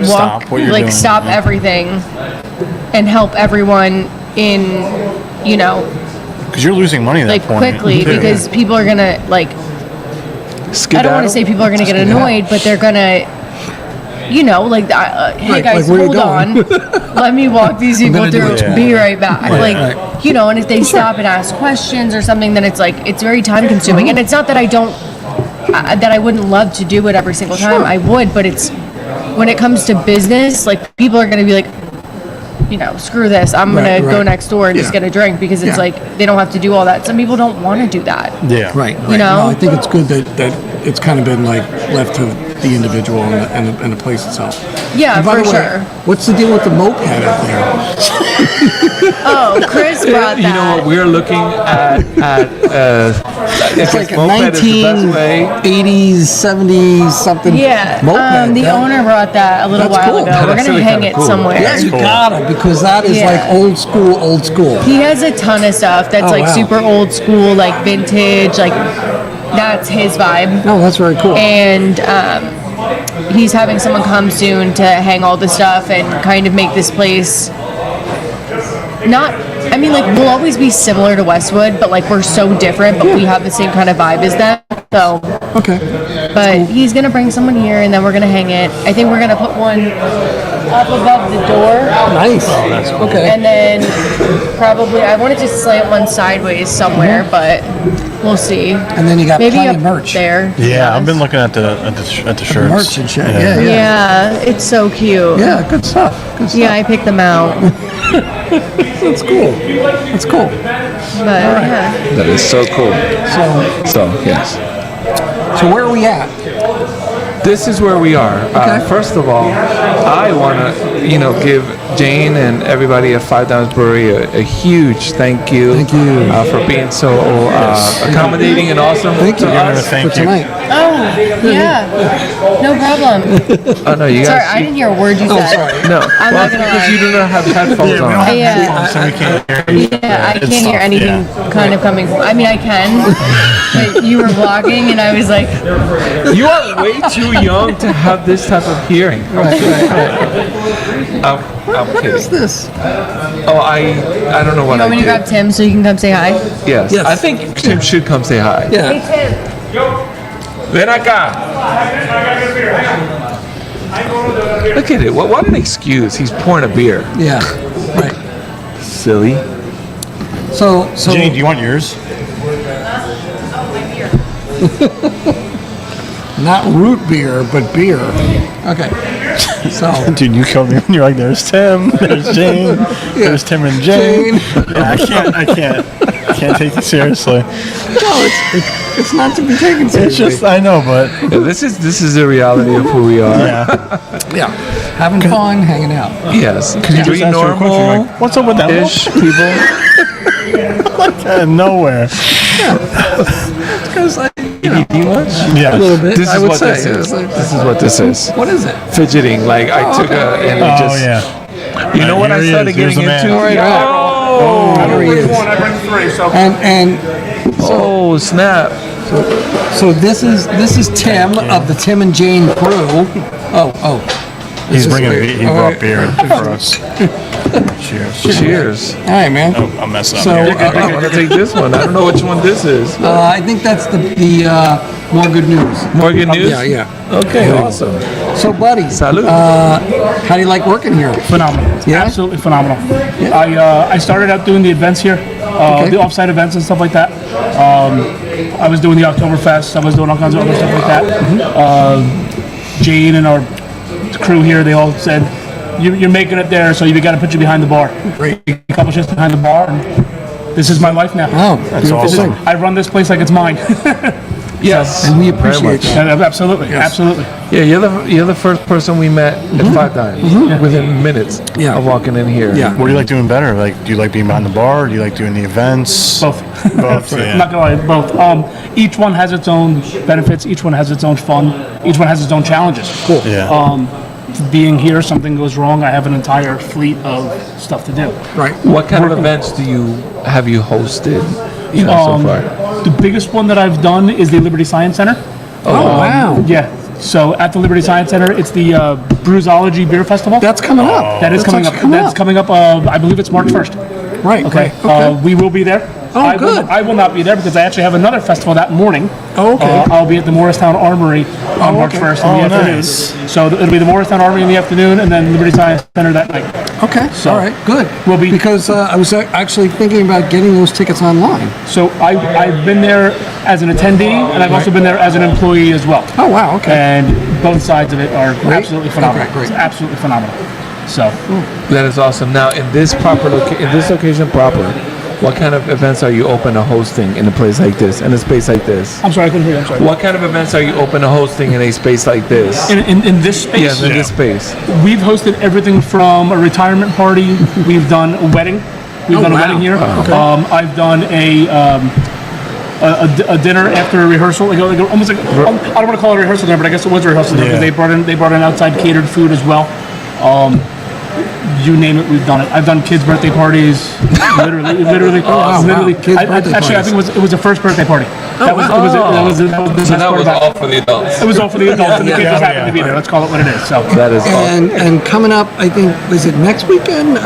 Stop what you're doing, stop yeah. everything and help everyone in, Because you're losing money at that like point. quickly, Yeah. because people are gonna like, I don't want to say people are gonna get annoyed, but they're gonna, hey Right, guys, like, where you hold on, let me walk these people gonna do through. it. Be right back. Right, Like, right. and if they stop and ask questions or something, then it's like, it's very time consuming. And it's not that I don't, that I wouldn't love to do it every single time. Sure. I would, but it's, when it comes to business, like, people are gonna be like, screw this. I'm Right, gonna go right. next door and just Yeah. get a drink, because it's Yeah. like they don't have to do all that. Some people don't want to do that. Yeah. Right. You know? No, I think it's good that it's kind of been like left to the individual and the place itself. Yeah, And by for the way, sure. what's the deal with the moped out there? Oh, Chris brought that. You know what? We're looking at It's like a moped is the best way. 1980s, 70s something. Yeah, moped. the That- owner brought that a little That's while cool. ago. That's We're gonna really hang kinda it cool. somewhere. Yeah, you cool. gotta, because that is Yeah. like old school, old school. He has a ton of stuff that's Oh, like wow. super old school, like vintage, like that's his vibe. No, that's very cool. And he's having someone come soon to hang all the stuff and kind of make this place we'll always be similar to Westwood, but like we're so different, but we have the same kind of vibe as them. So, Okay. but he's gonna bring someone here, and then we're gonna hang it. I think we're gonna put one up above the door, Nice. Okay. and then probably I wanted to slant one sideways somewhere, but we'll see. And then you got Maybe plenty up of merch. there. Yeah, I've been looking at the shirts. Merch and shit. Yeah, yeah. Yeah, it's so cute. Yeah, good stuff. Good stuff. Yeah, I picked them out. That's cool. That's cool. But yeah. That is so cool. So Yes. where are we at? This is where we are. Okay. First of all, I want to, give Jane and everybody at Five Dimes Brewery a huge thank you. Thank you. For being so accommodating and awesome Thank you to us. Thank for you. tonight. Oh, yeah. No problem. Oh no, you Sorry, guys. I didn't hear a word you Oh, said. sorry. No, I'm well, not gonna because lie. you do not have headphones Yeah, we don't on. have Yeah. headphones, so we can't hear. Yeah, I It's can't hear soft, anything yeah. kind of coming from. I mean, I can, but you were blocking, and I was like, You are way too young to have this type of hearing. Right. I'm What is kidding. this? Oh, I don't know what you want I me to did. grab Tim so you can come say hi? Yes. Yes. I think Tim should come say hi. Yeah. Tim. Ven acá. Look at it. What an excuse. He's pouring a beer. Yeah. Right. Silly. So Jenny, do you want yours? not root beer, but beer. Okay. So Dude, you killed me when you're like, there's Tim, there's Jane, there's Tim and Jane. Yeah, I can't take you seriously. no, it's not to be taken It's seriously. just, I know, but Yeah, this is the reality of who we are. yeah. Yeah. Having fun, hanging out. Yes. You just Three asked her a question, you're normal like, what's up with that ish people. out of nowhere? Because Eating much? Yeah. a little bit. This I is would what say. this is. It's like- This is what this is. What is it? Fidgeting. Like I took a and it Oh, just. yeah. You know what Here I he started is. Here's getting the man. into? All right, all right. Here he is. I bring three, so And Oh snap! so this is Tim of the Tim and Jane Brew. Oh, He brought beer for us. Cheers. Cheers. All right, man. Oh, I'll mess up. So, here. I'm gonna take this one. I don't know which one this is. I think that's the more good news. More good news. Yeah. Okay, awesome. So, buddy, Salud. how do you like working here? Phenomenal. Yeah? Absolutely phenomenal. I started out doing the events here, the offsite events and stuff like that. I was doing the Oktoberfest. I was doing all kinds of other stuff like that. Jane and our crew here, they all said, you're making it there, so you got to put you behind the bar. Great. A couple shifts behind the bar, and this is my life now. Oh, That's awesome. I run this place like it's mine. Yes. And we Very appreciate much. that. Absolutely, absolutely. Yeah, you're the first person we met at 5 times within minutes Yeah. of walking in here. Yeah. What do you like doing better? Like, do you like being behind the bar? Do you like doing the events? Both. Both. I'm not gonna lie, both. Each one has its own benefits. Each one has its own fun. Each one has its own challenges. Cool. Yeah. Being here, something goes wrong, I have an entire fleet of stuff to do. Right. What kind of events have you hosted? So far. The biggest one that I've done is the Liberty Science Center. Oh, wow. Yeah. So at the Liberty Science Center, it's the Brewology Beer Festival. That's coming up. That is That's coming up. actually That's coming up. I believe it's March 1st. Right. Okay. Right. Okay. We will be there. Oh, good. I will not be there because I actually have another festival that morning. Oh, okay. I'll be at the Morristown Armory on March okay. 1st in the afternoon. Nice. So it'll be the Morristown Armory in the afternoon, and then Liberty Science Center that night. Okay. So, all right. Good. we'll be- because I was actually thinking about getting those tickets online. So I've been there as an attendee, and I've also been there as an employee as well. Oh, wow. Okay. And both sides of it are absolutely phenomenal. Okay, great. It's absolutely phenomenal. So That is awesome. Now, in this location proper, what kind of events are you open to hosting in a place like this, in a space like this? I'm sorry, I couldn't hear you. I'm sorry. What kind of events are you open to hosting in a space like this? In this space, Yes, in this space. we've hosted everything from a retirement party. We've done a wedding. We've done a wow. wedding here. Okay. I've done a dinner after a rehearsal, like almost like I don't want to call it a rehearsal dinner, but I guess it was a rehearsal dinner because Yeah. they brought in outside catered food as well. You name it, we've done it. I've done kids' birthday parties, literally. wow. Kids' birthday Actually, I parties. think it was the first birthday party. That was the So best that part was about all it. for the adults. It was all for the adults, and the kids Yeah, just happened to be there. Let's call it what it is. So That is awesome. And coming up, I think, is it next weekend?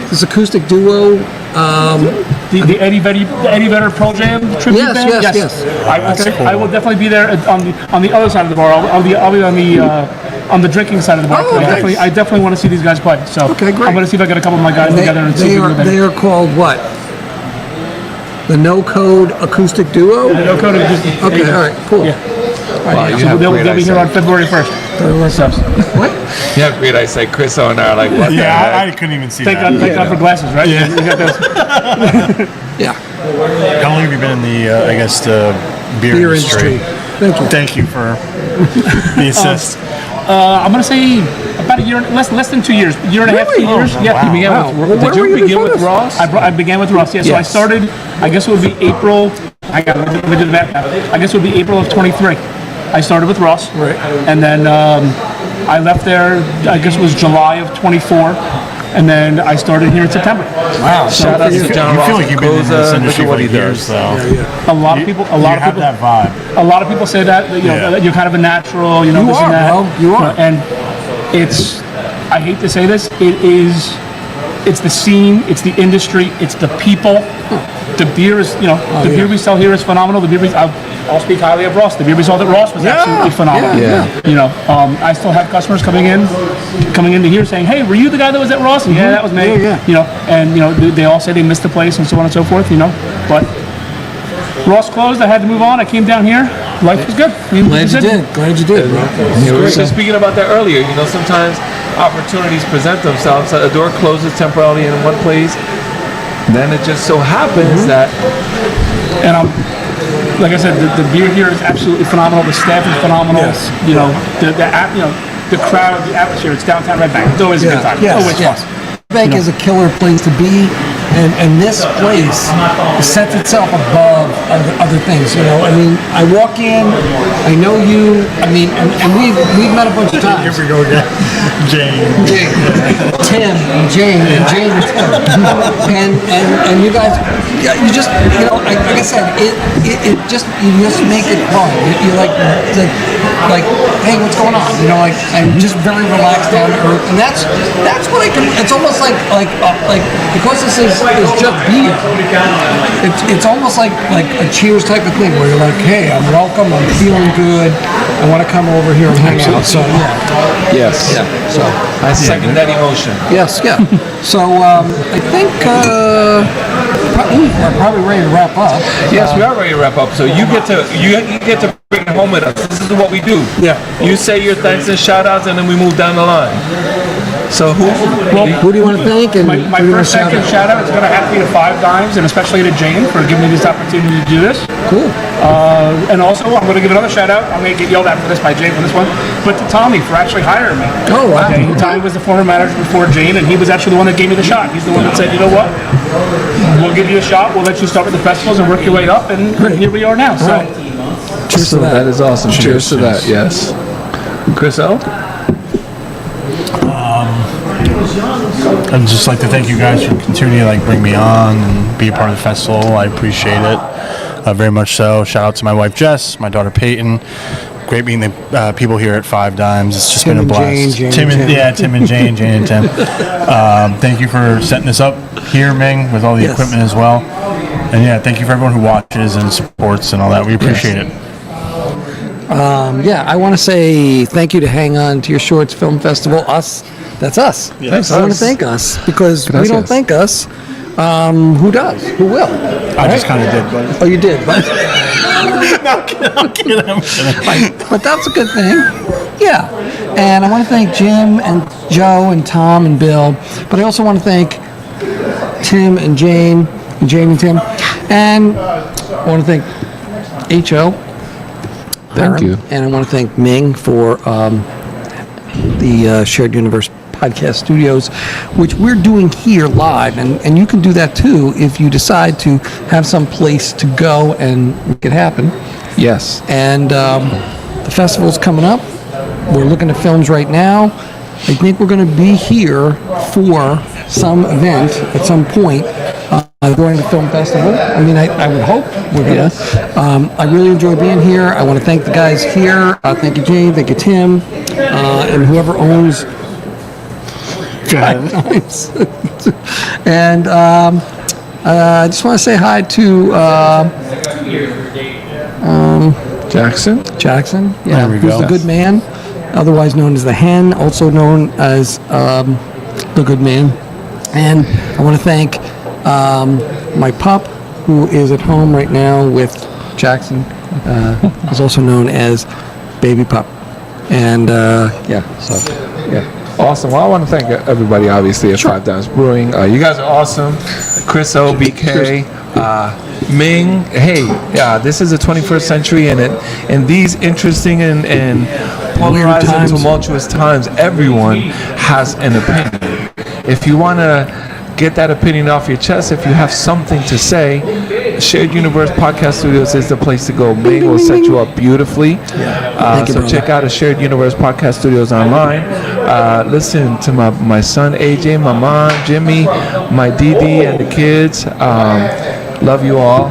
This acoustic duo. the Eddie Vedder Pearl Jam tribute Yes, band. yes. I will definitely be there on the other side of the bar. I'll be on the drinking side of the bar. Oh, nice. I definitely want to see these guys play. So Okay, great. I'm going to see if I get a couple of my guys together and see if we can do They that. are called what? The No Code Acoustic Duo? No code of just Okay, all right, cool. Yeah. Wow, you So have they'll great be here on eyesight. February 1st. So, What? You have great eyesight. Chris and I are like, what the Yeah, I heck? couldn't even see thank that. God for glasses, right? Yeah. You got those. Yeah, How long have you been in the, I guess, the beer beer industry? industry. Thank you. Thank you for the assist. I'm going to say about a year, less than 2 years, year and a half, 2 Really? years. Oh, Yeah. wow. You began Wow. with, Well, where did were you you begin before with this? Ross? I began with Ross, yeah. So I Yes. started, I guess it would be April, I did the math now. I guess it would be April of 23. I started with Ross. Right. And then I left there, I guess it was July of 24. And then I started here in September. Wow. Shout out to John You Ross feel like you've been in Goza. this Look industry at for what he years, does. though. A lot of people, You have that vibe. a lot of people say that you know Yeah. that you're kind of a natural, you know, You this are, and that. bro. You are. And it's, I hate to say this, it's the scene, it's the industry, it's the people. The beer is, the beer we sell here is phenomenal. The beer I'll speak highly of Ross. The beer we sold at Ross was absolutely phenomenal. yeah. You know, I still have customers coming into here saying, "Hey, were you the guy that was at Ross?" And, yeah, that was me. Yeah. You know, and they all say they missed the place and so on and so forth. You know, but Ross closed. I had to move on. I came down here. Life was good. Glad you did. Glad you did, bro. We were just speaking about that earlier. You know, sometimes opportunities present themselves. A door closes temporarily in one place. Then it just so happens that And like I said, the beer here is absolutely phenomenal. The staff is phenomenal. Yes. You know, the crowd, the atmosphere. It's downtown Red Bank. It's always a good time. Yes, Always yes. fun. Bank is a killer place to be, and this place sets itself above other things. You know, I mean, I walk in, I know you. I mean, and we've met a bunch of times. Here we go again. Jane. Tim and Jane and Tim, and you guys, you just, like I said, it just, you just make it fun. You like like, hey, what's going on? You know, like, I'm just very relaxed, down to earth, and that's what I can. It's almost like because this is just beer. It's almost like a Cheers type of thing where you're like, hey, I'm welcome, I'm feeling good, I want to come over here and hang out. So yeah. Yes. Yeah. So I second that emotion. yes, yeah. So I think we're probably ready to wrap up. Yes, we are ready to wrap up. So you get to bring it home with us. This is what we do. Yeah. You say your thanks and shout outs, and then we move down the line. So who Who do you want to thank? And My who do you want first to shout second out? shout out is going to have to be to Five Dimes, and especially to Jane for giving me this opportunity to do this. Cool. And also, I'm going to give another shout out. I'm going to get yelled at for this by Jane for this one, but to Tommy for actually hiring me. Oh, wow. Okay, Tommy was the former manager before Jane, and he was actually the one that gave me the shot. He's the one that said, you know what, we'll give you a shot. We'll let you start with the festivals and work your way up, and here we are now. So, Cheers to that. That is awesome. Cheers to that. Yes. Chris O. I'd just like to thank you guys for continuing to bring me on and be a part of the festival. I appreciate it very much so. Shout out to my wife Jess, my daughter Peyton. Great meeting the people here at Five Dimes. It's just been a blast. Tim and Jane, Jane and Tim. Thank you for setting this up here, Ming, with all the equipment as well. And yeah, thank you for everyone who watches and supports and all that. We appreciate it. I want to say thank you to Hang On to Your Shorts Film Festival. Us. That's us. Yes. I want to thank us because we don't thank us. Who does? Who will? I just kind of did, but Oh, you did, but I'm kidding. but that's a good thing. Yeah. And I want to thank Jim and Joe and Tom and Bill, but I also want to thank Tim and Jane and Tim, and I want to thank H.O. Thank you. And I want to thank Ming for the Shared Universe Podcast Studios, which we're doing here live, and you can do that too if you decide to have some place to go and make it happen. Yes. And the festival's coming up. We're looking at films right now. I think we're going to be here for some event at some point during the film festival. I mean, I would hope we're going to. I really enjoy being here. I want to thank the guys here. Thank you, Jane. Thank you, Tim. And whoever owns Five Dimes. And I just want to say hi to Jackson. Yeah, There we who's go. the good man, otherwise known as the Hen, also known as the good man. And I want to thank my pup, who is at home right now with Jackson, is also known as Baby Pup. And Awesome. Well, I want to thank everybody, obviously, at Five Dimes Brewing. You guys are awesome. Chris O, BK, Ming. Hey, this is the 21st century, and in these interesting and polarizing, times. tumultuous times, everyone has an opinion. If you want to get that opinion off your chest, if you have something to say, Shared Universe Podcast Studios is the place to go. Ming will set you up beautifully. Thank you, So brother. check out the Shared Universe Podcast Studios online. Listen to my son AJ, my mom Jimmy, my DD, and the kids. Love you all,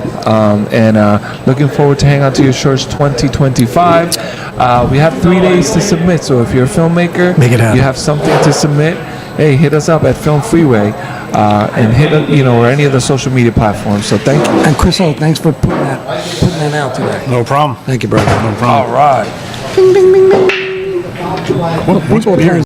and looking forward to hang out to your shorts 2025. We have 3 days to submit, so if you're a filmmaker, Make it happen. you have something to submit, hey, hit us up at Film Freeway, and hit or any of the social media platforms. So thank you. And Chris O, thanks for putting that out today. No problem. Thank you, brother. No problem. All right. What beer is